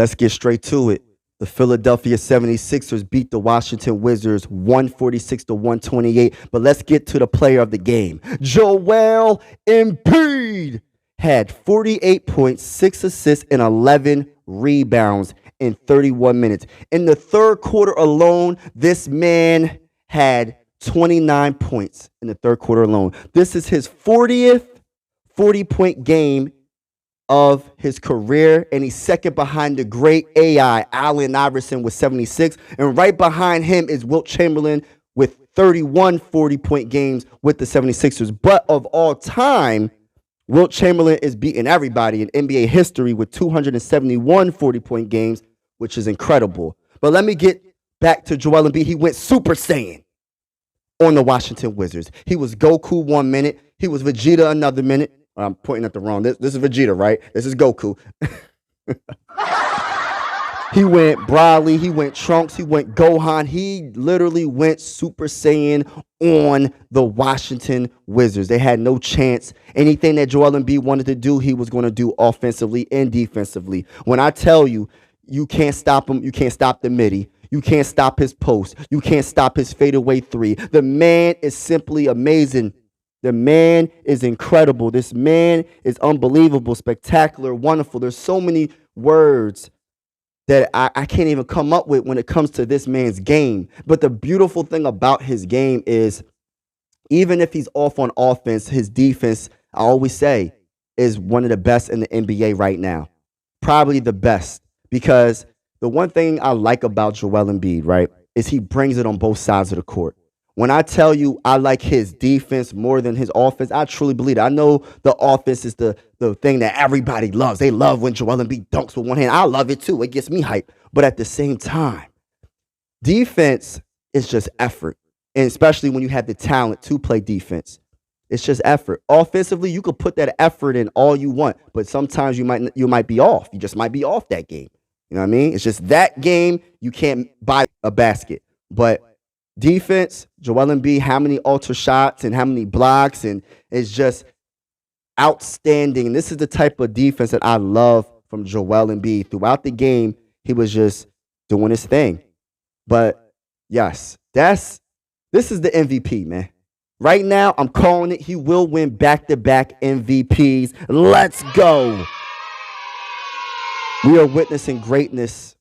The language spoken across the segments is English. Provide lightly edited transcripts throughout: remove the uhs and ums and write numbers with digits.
Let's get straight to it. The Philadelphia 76ers beat the Washington Wizards 146 to 128. But let's get to the player of the game. Joel Embiid had 48 points, 6 assists, and 11 rebounds in 31 minutes. In the third quarter alone, this man had 29 points in the third quarter alone. This is his 40th 40-point game of his career, and he's second behind the great AI, Allen Iverson, with 76. And right behind him is Wilt Chamberlain with 31 40-point games with the 76ers. But of all time, Wilt Chamberlain is beating everybody in NBA history with 271 40-point games, which is incredible. But let me get back to Joel Embiid. He went Super Saiyan on the Washington Wizards. He was Goku 1 minute. He was Vegeta another minute. I'm pointing at the wrong. This is Vegeta, right? This is Goku. He went Broly. He went Trunks. He went Gohan. He literally went Super Saiyan on the Washington Wizards. They had no chance. Anything that Joel Embiid wanted to do, he was going to do offensively and defensively. When I tell you, you can't stop him. You can't stop the midi. You can't stop his post. You can't stop his fadeaway three. The man is simply amazing. The man is incredible. This man is unbelievable, spectacular, wonderful. There's so many words that I can't even come up with when it comes to this man's game. But the beautiful thing about his game is, even if he's off on offense, his defense, I always say, is one of the best in the NBA right now. Probably the best. Because the one thing I like about Joel Embiid, right, is he brings it on both sides of the court. When I tell you I like his defense more than his offense, I truly believe it. I know the offense is the thing that everybody loves. They love when Joel Embiid dunks with one hand. I love it too. It gets me hyped. But at the same time, defense is just effort. And especially when you have the talent to play defense. It's just effort. Offensively, you could put that effort in all you want, but sometimes you might be off. You just might be off that game. You know what I mean? It's just that game, you can't buy a basket. But defense, Joel Embiid, how many alter shots and how many blocks, and it's just outstanding. This is the type of defense that I love from Joel Embiid. Throughout the game, he was just doing his thing. But yes, this is the MVP, man. Right now, I'm calling it. He will win back-to-back MVPs. Let's go. We are witnessing greatness,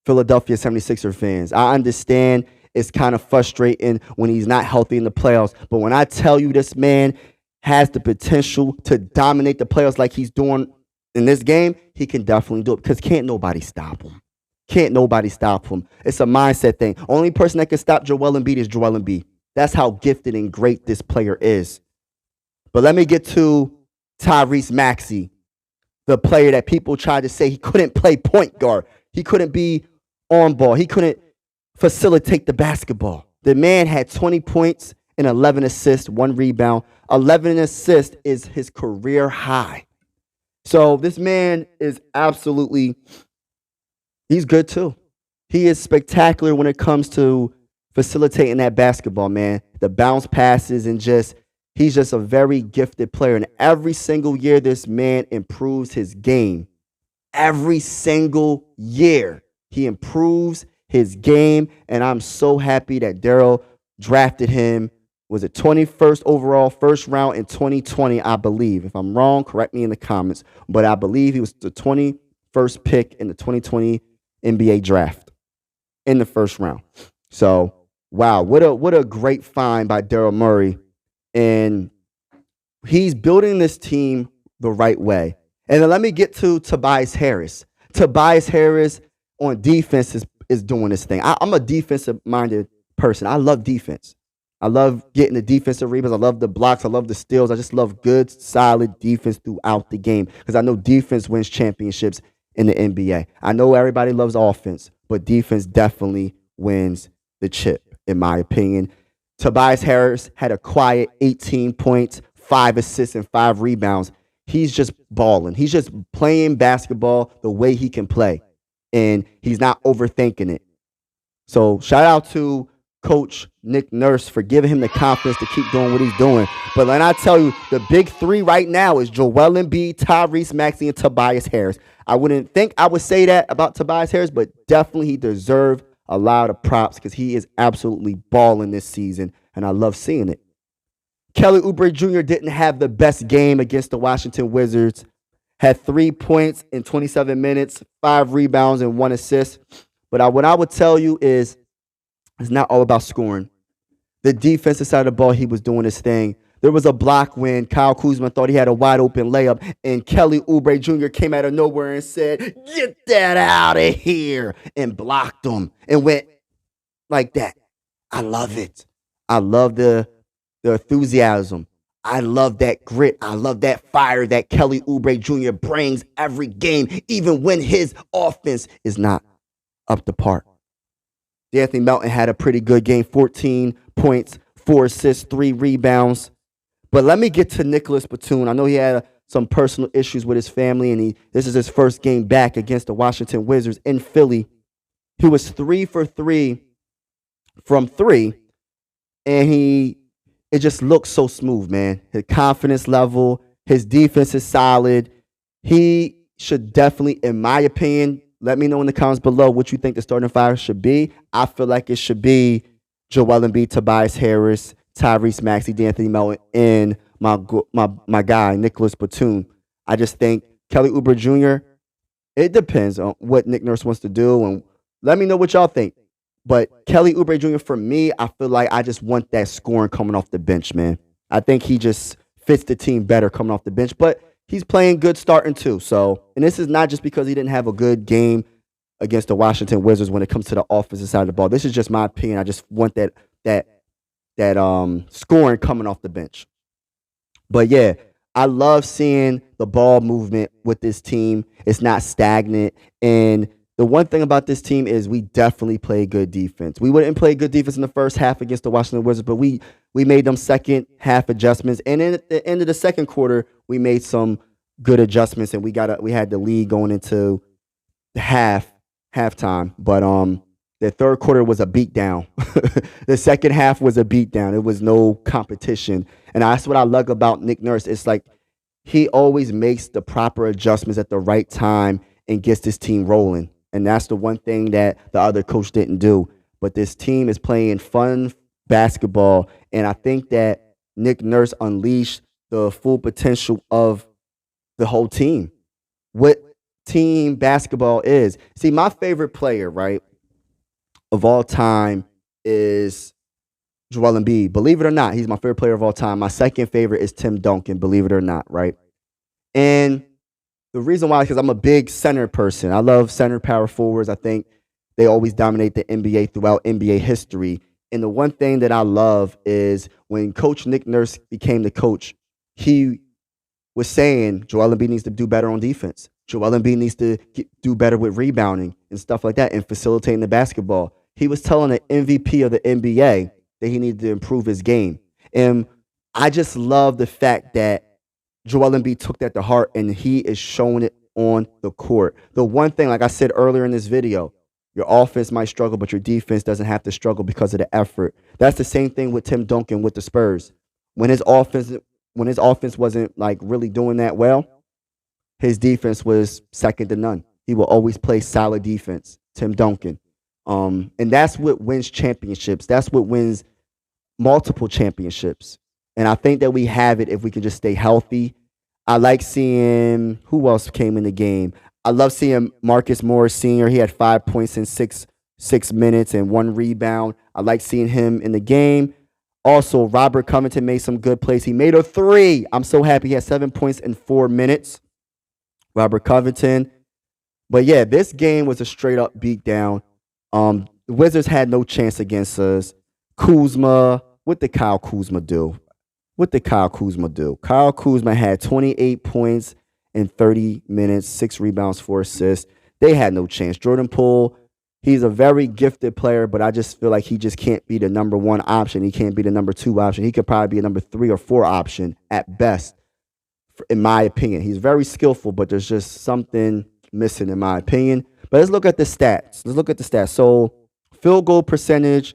Philadelphia 76er fans. I understand it's kind of frustrating when he's not healthy in the playoffs. But when I tell you this man has the potential to dominate the playoffs like he's doing in this game, he can definitely do it because can't nobody stop him. Can't nobody stop him. It's a mindset thing. Only person that can stop Joel Embiid is Joel Embiid. That's how gifted and great this player is. But let me get to Tyrese Maxey, the player that people tried to say he couldn't play point guard. He couldn't be on ball. He couldn't facilitate the basketball. The man had 20 points and 11 assists, 1 rebound. 11 assists is his career high. So this man is absolutely, he's good too. He is spectacular when it comes to facilitating that basketball, man. The bounce passes and he's just a very gifted player. And every single year this man improves his game. Every single year he improves his game, and I'm so happy that Daryl drafted him. Was it 21st overall, first round in 2020, I believe. If I'm wrong, correct me in the comments. But I believe he was the 21st pick in the 2020 NBA draft in the first round. So, wow, what a great find by Daryl Morey. And he's building this team the right way. And then let me get to Tobias Harris. Tobias Harris on defense is doing this thing. I'm a defensive-minded person. I love defense. I love getting the defensive rebounds. I love the blocks. I love the steals. I just love good, solid defense throughout the game because I know defense wins championships in the NBA. I know everybody loves offense, but defense definitely wins the chip, in my opinion. Tobias Harris had a quiet 18 points, 5 assists, and 5 rebounds. He's just balling. He's just playing basketball the way he can play, and he's not overthinking it. So shout out to Coach Nick Nurse for giving him the confidence to keep doing what he's doing. But when I tell you, the big three right now is Joel Embiid, Tyrese Maxey, and Tobias Harris. I wouldn't think I would say that about Tobias Harris, but definitely he deserved a lot of props because he is absolutely balling this season, and I love seeing it. Kelly Oubre Jr. didn't have the best game against the Washington Wizards. Had 3 points in 27 minutes, 5 rebounds, and 1 assist. But what I would tell you is it's not all about scoring. The defensive side of the ball, he was doing his thing. There was a block when Kyle Kuzma thought he had a wide open layup, and Kelly Oubre Jr. came out of nowhere and said, "Get that out of here," and blocked him and went like that. I love it. I love the enthusiasm. I love that grit. I love that fire that Kelly Oubre Jr. brings every game, even when his offense is not up to par. D'Anthony Melton had a pretty good game, 14 points, 4 assists, 3 rebounds. But let me get to Nicholas Batum. I know he had some personal issues with his family, and this is his first game back against the Washington Wizards in Philly. He was 3 for 3 from 3, and it just looks so smooth, man. His confidence level, his defense is solid. He should definitely, in my opinion, let me know in the comments below what you think the starting five should be. I feel like it should be Joel Embiid, Tobias Harris, Tyrese Maxey, D'Anthony Melton, and my guy, Nicholas Batum. I just think Kelly Oubre Jr., it depends on what Nick Nurse wants to do, and let me know what y'all think. But Kelly Oubre Jr., for me, I feel like I just want that scoring coming off the bench, man. I think he just fits the team better coming off the bench. But he's playing good starting too. And this is not just because he didn't have a good game against the Washington Wizards when it comes to the offensive side of the ball. This is just my opinion. I just want that scoring coming off the bench. But yeah, I love seeing the ball movement with this team. It's not stagnant. And the one thing about this team is we definitely play good defense. We wouldn't play good defense in the first half against the Washington Wizards, but we made them second half adjustments. And then at the end of the second quarter, we made some good adjustments, and we had the lead going into halftime. But the third quarter was a beatdown. The second half was a beatdown. It was no competition. And that's what I love about Nick Nurse. It's like he always makes the proper adjustments at the right time and gets this team rolling. And that's the one thing that the other coach didn't do. But this team is playing fun basketball, and I think that Nick Nurse unleashed the full potential of the whole team. What team basketball is. See, my favorite player, right, of all time is Joel Embiid. Believe it or not, he's my favorite player of all time. My second favorite is Tim Duncan, believe it or not, right? And the reason why is because I'm a big center person. I love center power forwards. I think they always dominate the NBA throughout NBA history. And the one thing that I love is when Coach Nick Nurse became the coach, he was saying Joel Embiid needs to do better on defense. Joel Embiid needs to do better with rebounding and stuff like that and facilitating the basketball. He was telling the MVP of the NBA that he needed to improve his game. And I just love the fact that Joel Embiid took that to heart, and he is showing it on the court. The one thing, like I said earlier in this video, your offense might struggle, but your defense doesn't have to struggle because of the effort. That's the same thing with Tim Duncan with the Spurs. When his offense wasn't like really doing that well, his defense was second to none. He will always play solid defense, Tim Duncan. And that's what wins championships. That's what wins multiple championships. And I think that we have it if we can just stay healthy. I like seeing who else came in the game. I love seeing Marcus Morris Sr. He had 5 points in six minutes and 1 rebound. I like seeing him in the game. Also, Robert Covington made some good plays. He made a 3. I'm so happy. He had 7 points in 4 minutes. Robert Covington. But yeah, this game was a straight up beatdown. The Wizards had no chance against us. Kuzma, what did Kyle Kuzma do? Kyle Kuzma had 28 points in 30 minutes, 6 rebounds, 4 assists. They had no chance. Jordan Poole, he's a very gifted player, but I just feel like he just can't be the number 1 option. He can't be the number 2 option. He could probably be a number 3 or 4 option at best, in my opinion. He's very skillful, but there's just something missing in my opinion. But let's look at the stats. So field goal percentage,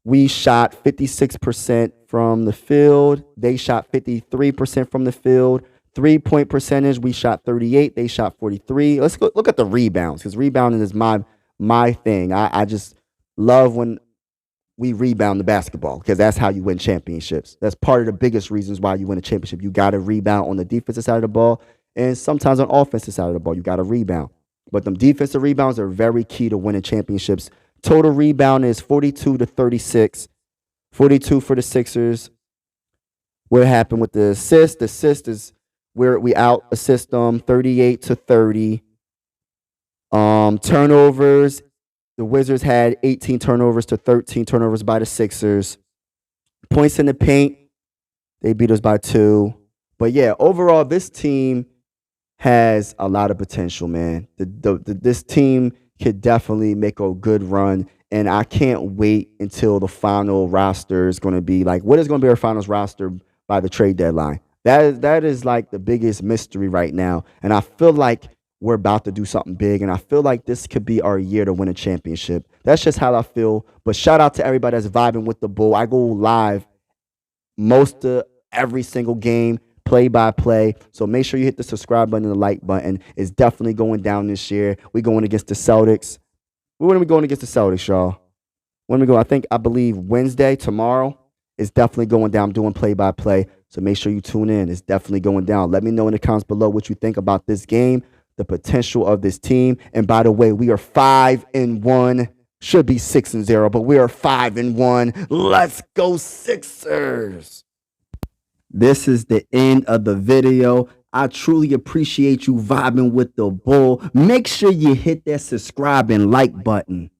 We shot 56% from the field. They shot 53% from the field. 3-point percentage, we shot 38. They shot 43. Let's go look at the rebounds, because rebounding is my thing. I just love when we rebound the basketball, because that's how you win championships. That's part of the biggest reasons why you win a championship. You got to rebound on the defensive side of the ball, and sometimes on offensive side of the ball, you got to rebound. But them defensive rebounds are very key to winning championships. Total rebound is 42 to 36. 42 for the Sixers. What happened with the assist? The assist is where we out assist them 38 to 30. Turnovers. The Wizards had 18 turnovers to 13 turnovers by the Sixers. Points in the paint, they beat us by 2. But yeah, overall, this team has a lot of potential, man. This team could definitely make a good run, and I can't wait until the final roster is going to be like, what is going to be our finals roster by the trade deadline? That is like the biggest mystery right now, and I feel like we're about to do something big, and I feel like this could be our year to win a championship. That's just how I feel. But shout out to everybody that's vibing with the Bull. I go live most of every single game, play by play. So make sure you hit the subscribe button and the like button. It's definitely going down this year. We're going against the Celtics. When are we going against the Celtics, y'all? When we go? I believe Wednesday, tomorrow. It's definitely going down. I'm doing play by play. So make sure you tune in. It's definitely going down. Let me know in the comments below what you think about this game, the potential of this team. And by the way, we are 5-1. Should be 6-0, but we are 5-1. Let's go, Sixers. This is the end of the video. I truly appreciate you vibing with the Bull. Make sure you hit that subscribe and like button.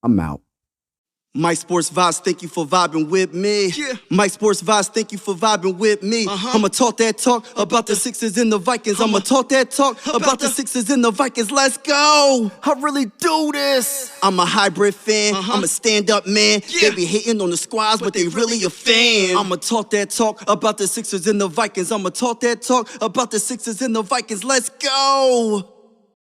I'm out. Mike Sports Vibes, thank you for vibing with me. Yeah. Mike Sports Vibes, thank you for vibing with me. I'ma talk that talk about the Sixers and the Vikings. I'ma talk that talk about the Sixers and the Vikings. Let's go. I really do this. I'm a hybrid fan. I'm a stand-up man. Yeah. They be hating on the squads, but they really a fan. I'ma talk that talk about the Sixers and the Vikings. I'ma talk that talk about the Sixers and the Vikings. Let's go.